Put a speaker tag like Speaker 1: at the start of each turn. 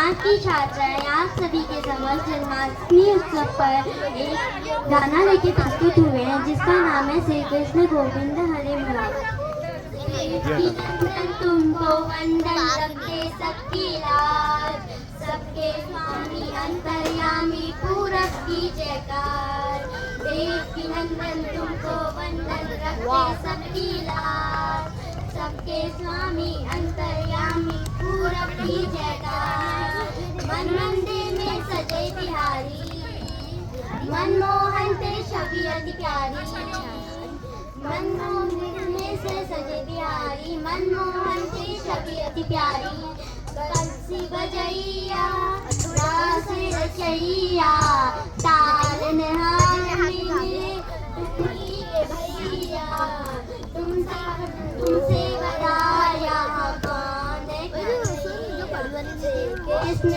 Speaker 1: समाज की छात्राएं आप सभी के समक्ष जन्माष्टमी उत्सव पर एक गाना लेके प्रस्तुत हुए हैं जिसका नाम है श्री कृष्ण गोविंद हरे मुरारी। तुमको वंदन रखे सबकी लाज, सबके स्वामी अंतर्यामी पूरब की जयकार। देव नंदन तुमको वंदन रखे सबकी लाज, सबके स्वामी अंतर्यामी पूरब की जयकार। मन मंदिर में सजे बिहारी, मनमोहन ते छवि अति प्यारी। मनमोहन में से सजे बिहारी, मनमोहन ते छवि अति प्यारी। बंसी बजैया रास रचैया, ताल नहाने भैया। तुमसे बताया कौन कृष्ण